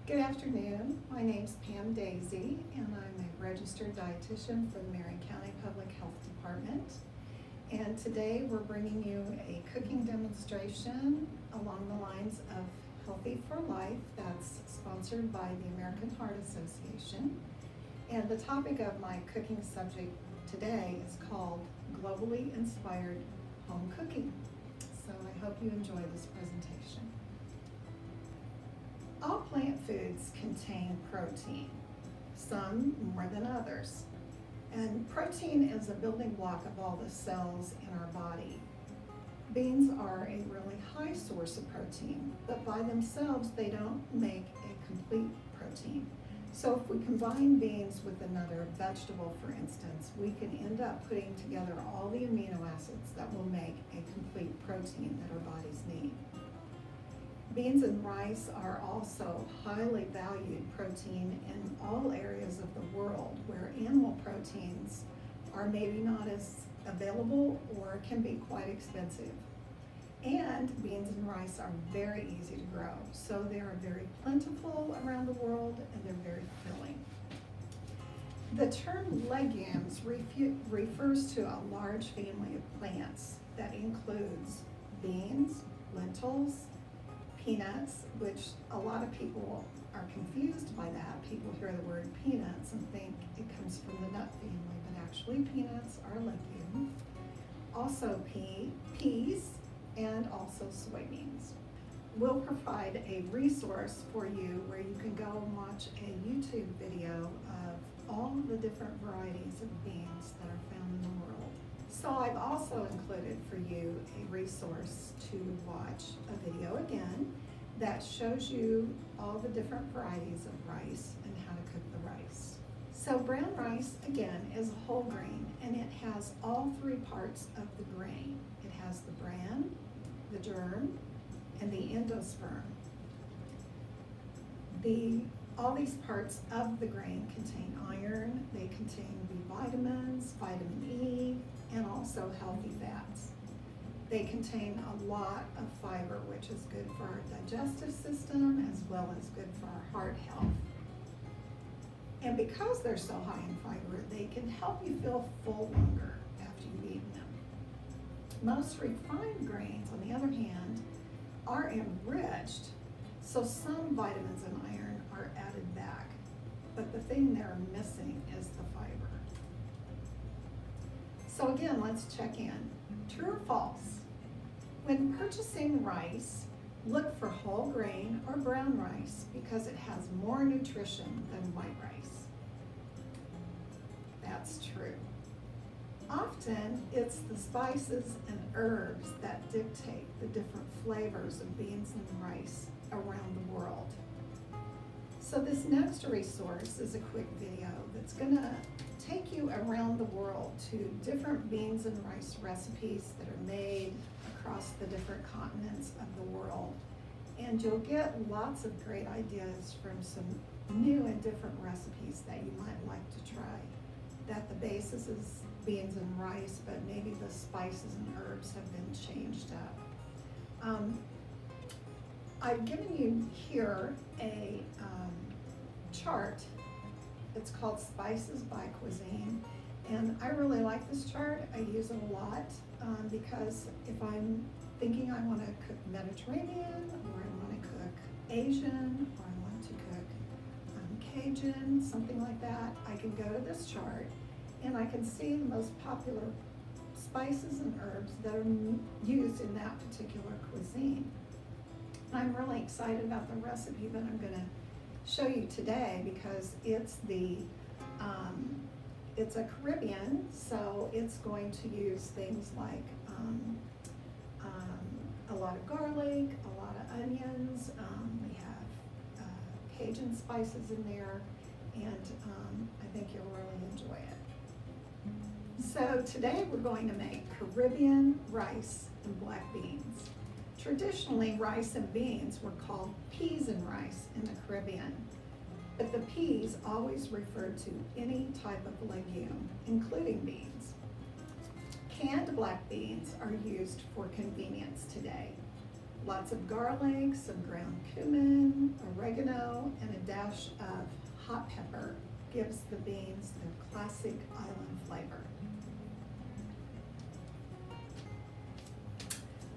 Good afternoon. My name's Pam Daisy, and I'm a registered dietitian for the Marion County Public Health Department. And today we're bringing you a cooking demonstration along the lines of Healthy for Life that's sponsored by the American Heart Association. And the topic of my cooking subject today is called Globally Inspired Home Cooking. So I hope you enjoy this presentation. All plant foods contain protein, some more than others. And protein is a building block of all the cells in our body. Beans are a really high source of protein, but by themselves they don't make a complete protein. So if we combine beans with another vegetable, for instance, we can end up putting together all the amino acids that will make a complete protein that our bodies need. Beans and rice are also highly valued protein in all areas of the world where animal proteins are maybe not as available or can be quite expensive. And beans and rice are very easy to grow, so they are very plentiful around the world and they're very filling. The term legumes refers to a large family of plants that includes beans, lentils, peanuts, which a lot of people are confused by that. People hear the word peanuts and think it comes from the nut family, but actually peanuts are a legume. Also peas, and also soybeans. We'll provide a resource for you where you can go and watch a YouTube video of all the different varieties of beans that are found in the world. So I've also included for you a resource to watch a video again that shows you all the different varieties of rice and how to cook the rice. So brown rice, again, is a whole grain, and it has all three parts of the grain. It has the bran, the germ, and the endosperm. All these parts of the grain contain iron, they contain B vitamins, vitamin E, and also healthy fats. They contain a lot of fiber, which is good for our digestive system as well as good for our heart health. And because they're so high in fiber, they can help you feel full longer after you've eaten them. Most refined grains, on the other hand, are enriched, so some vitamins and iron are added back, but the thing they're missing is the fiber. So again, let's check in. True or false? When purchasing rice, look for whole grain or brown rice because it has more nutrition than white rice. That's true. Often, it's the spices and herbs that dictate the different flavors of beans and rice around the world. So this next resource is a quick video that's gonna take you around the world to different beans and rice recipes that are made across the different continents of the world. And you'll get lots of great ideas from some new and different recipes that you might like to try. That the basis is beans and rice, but maybe the spices and herbs have been changed up. I've given you here a chart. It's called Spices by Cuisine, and I really like this chart. I use it a lot because if I'm thinking I want to cook Mediterranean, or I want to cook Asian, or I want to cook Cajun, something like that, I can go to this chart and I can see the most popular spices and herbs that are used in that particular cuisine. I'm really excited about the recipe that I'm going to show you today because it's a Caribbean, so it's going to use things like a lot of garlic, a lot of onions. We have Cajun spices in there, and I think you'll really enjoy it. So today we're going to make Caribbean rice and black beans. Traditionally, rice and beans were called peas and rice in the Caribbean, but the peas always referred to any type of legume, including beans. Canned black beans are used for convenience today. Lots of garlic, some ground cumin, oregano, and a dash of hot pepper gives the beans their classic island flavor.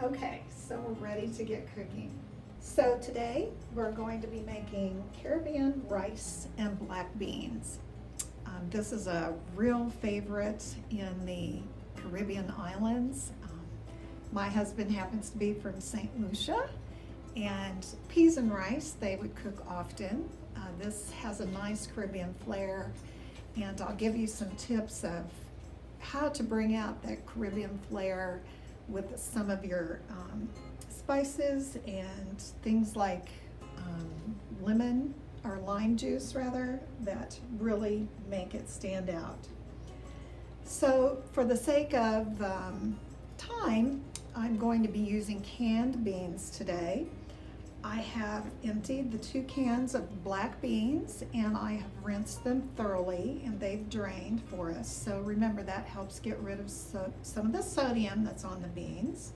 Okay, so we're ready to get cooking. So today we're going to be making Caribbean rice and black beans. This is a real favorite in the Caribbean islands. My husband happens to be from St. Lucia, and peas and rice they would cook often. This has a nice Caribbean flair, and I'll give you some tips of how to bring out that Caribbean flair with some of your spices and things like lemon or lime juice rather, that really make it stand out. So for the sake of time, I'm going to be using canned beans today. I have emptied the 2 cans of black beans and I have rinsed them thoroughly and they've drained for us. So remember, that helps get rid of some of the sodium that's on the beans.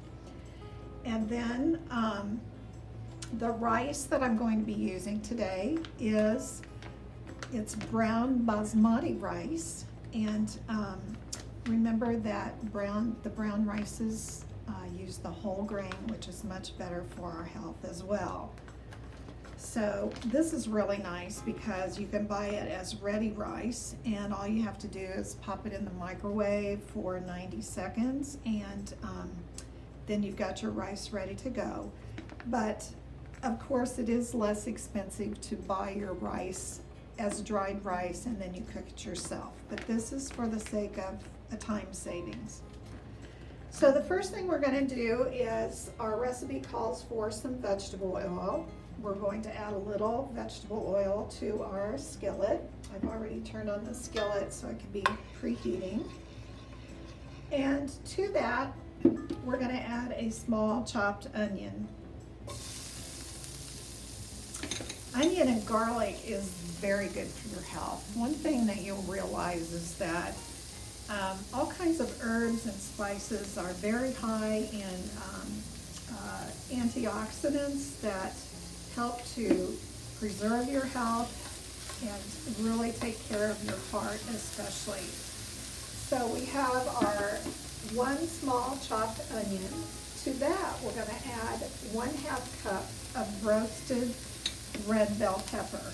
And then the rice that I'm going to be using today it's brown basmati rice. And remember that the brown rices use the whole grain, which is much better for our health as well. So this is really nice because you can buy it as ready rice, and all you have to do is pop it in the microwave for 90 seconds, and then you've got your rice ready to go. But of course it is less expensive to buy your rice as dried rice and then you cook it yourself. But this is for the sake of a time savings. So the first thing we're going to do is, our recipe calls for some vegetable oil. We're going to add a little vegetable oil to our skillet. I've already turned on the skillet so it can be preheating. And to that, we're going to add a small chopped onion. Onion and garlic is very good for your health. One thing that you'll realize is that all kinds of herbs and spices are very high in antioxidants that help to preserve your health and really take care of your heart especially. So we have our 1 small chopped onion. To that, we're going to add 1/2 cup of roasted red bell pepper.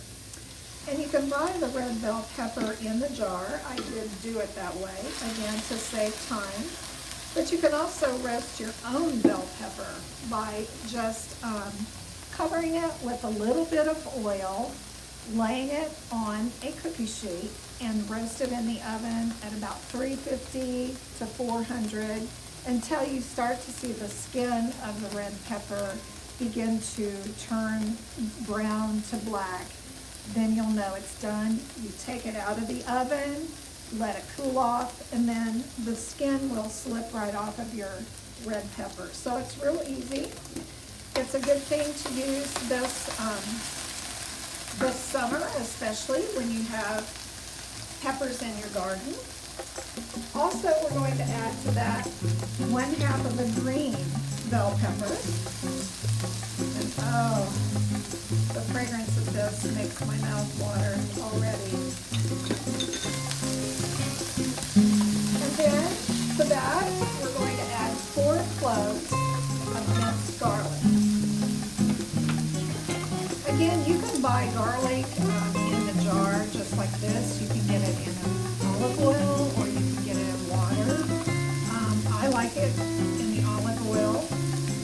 And you can buy the red bell pepper in the jar. I did do it that way, again, to save time. But you can also roast your own bell pepper by just covering it with a little bit of oil, laying it on a cookie sheet, and roast it in the oven at about 350 to 400 until you start to see the skin of the red pepper begin to turn brown to black. Then you'll know it's done. You take it out of the oven, let it cool off, and then the skin will slip right off of your red pepper. So it's real easy. It's a good thing to use this summer, especially when you have peppers in your garden. Also, we're going to add to that 1/2 of a green bell pepper. And oh, the fragrance of this makes my mouth water already. And then to that, we're going to add 4 cloves of minced garlic. Again, you can buy garlic in the jar just like this. You can get it in olive oil or you can get it in water. I like it in the olive oil.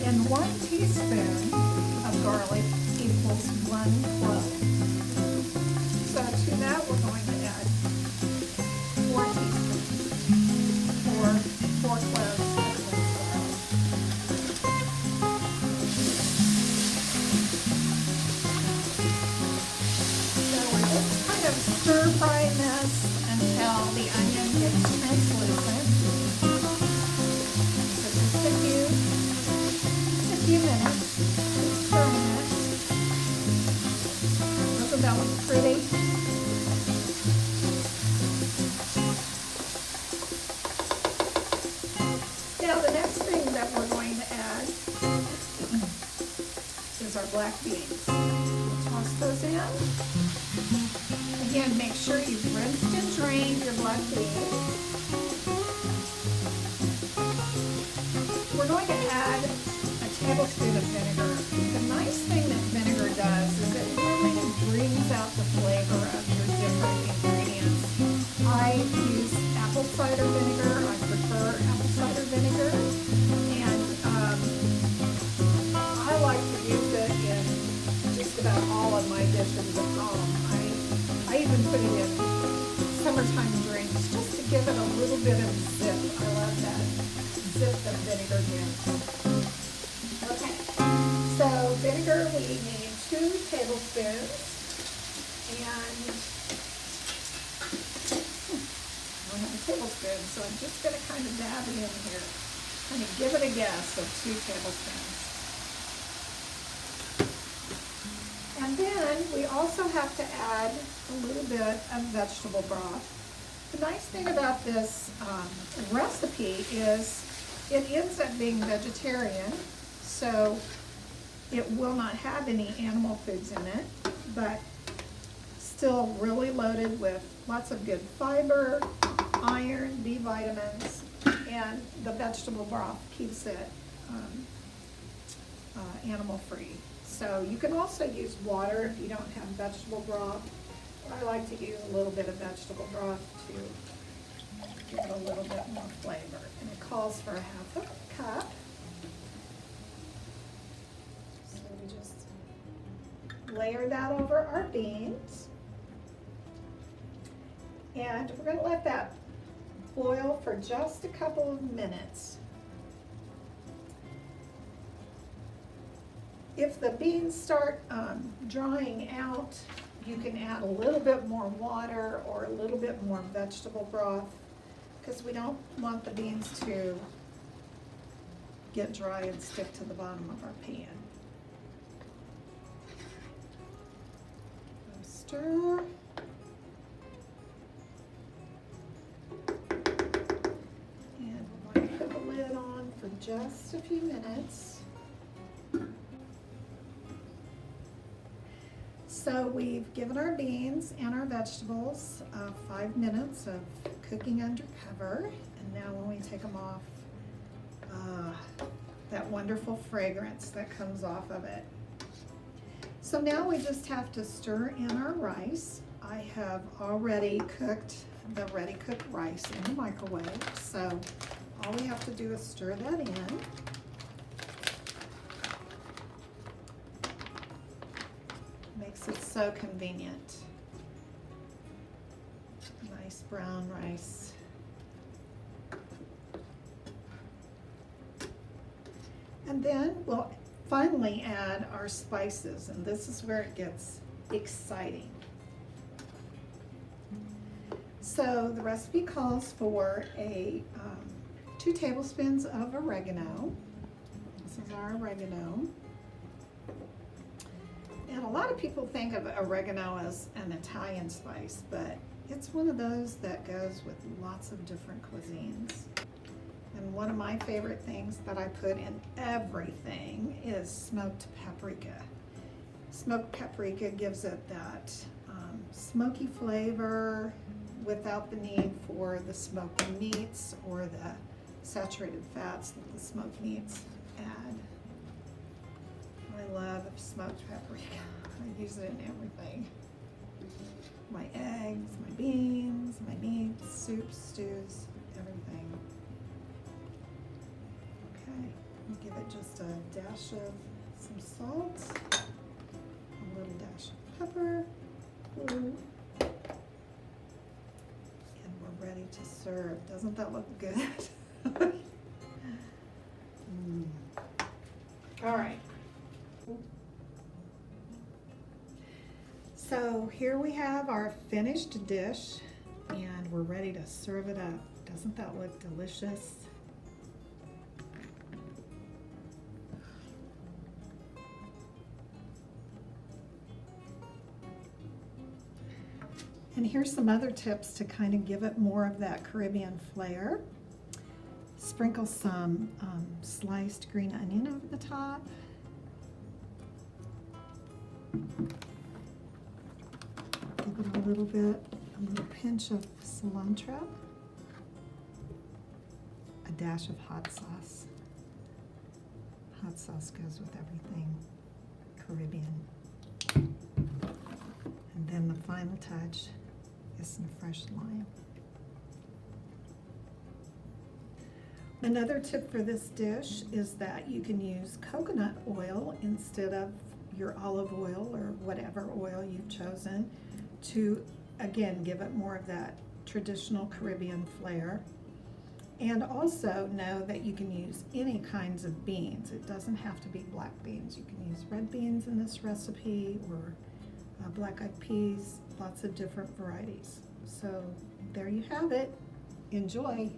And 1 teaspoon of garlic equals 1 clove. So to that we're going to add 4 teaspoons or 4 cloves of minced garlic. So we're just kind of stir frying this until the onion gets translucent. So just a few minutes, just stirring it. Doesn't that look pretty? Now the next thing that we're going to add is our black beans. We'll toss those in. Again, make sure you've rinsed and drained your black beans. We're going to add a tablespoon of vinegar. The nice thing that vinegar does is it really brings out the flavor of your different ingredients. I use apple cider vinegar. I prefer apple cider vinegar. And I like to use it in just about all of my dishes at home. I even put it in summertime drinks just to give it a little bit of zip. I love that zip that vinegar gives. Okay, so vinegar, we need 2 tablespoons, and I don't have a tablespoon, so I'm just going to kind of dab it in here. Kind of give it a guess of 2 tablespoons. And then we also have to add a little bit of vegetable broth. The nice thing about this recipe is it ends up being vegetarian, so it will not have any animal foods in it, but still really loaded with lots of good fiber, iron, B vitamins, and the vegetable broth keeps it animal-free. So you can also use water if you don't have vegetable broth. I like to use a little bit of vegetable broth to give it a little bit more flavor. And it calls for 1/2 cup. So we just layer that over our beans. And we're going to let that boil for just a couple of minutes. If the beans start drying out, you can add a little bit more water or a little bit more vegetable broth, because we don't want the beans to get dry and stick to the bottom of our pan. Stir. And we're going to put the lid on for just a few minutes. So we've given our beans and our vegetables 5 minutes of cooking under cover, and now when we take them off, that wonderful fragrance that comes off of it. So now we just have to stir in our rice. I have already cooked the ready-cooked rice in the microwave, so all we have to do is stir that in. Makes it so convenient. Nice brown rice. And then we'll finally add our spices, and this is where it gets exciting. So the recipe calls for 2 tablespoons of oregano. This is our oregano. And a lot of people think of oregano as an Italian spice, but it's one of those that goes with lots of different cuisines. And one of my favorite things that I put in everything is smoked paprika. Smoked paprika gives it that smoky flavor without the need for the smoked meats or the saturated fats that the smoked meats add. I love smoked paprika. I use it in everything. My eggs, my beans, my meats, soups, stews, everything. Okay, I'll give it just a dash of some salt, a little dash of pepper, and we're ready to serve. Doesn't that look good? All right. So here we have our finished dish, and we're ready to serve it up. Doesn't that look delicious? And here's some other tips to kind of give it more of that Caribbean flair. It's Sprinkle some sliced green onion over the top. Give it a little pinch of cilantro, a dash of hot sauce. Hot sauce goes with everything Caribbean. And then the final touch is some fresh lime. Another tip for this dish is that you can use coconut oil instead of your olive oil or whatever oil you've chosen to, again, give it more of that traditional Caribbean flair. And also know that you can use any kinds of beans. It doesn't have to be black beans. You can use red beans in this recipe or black-eyed peas, lots of different varieties. So there you have it. Enjoy.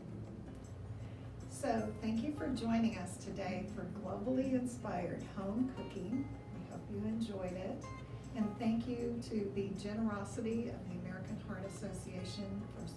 So thank you for joining us today for Globally Inspired Home Cooking. We hope you enjoyed it. And thank you to the generosity of the American Heart Association for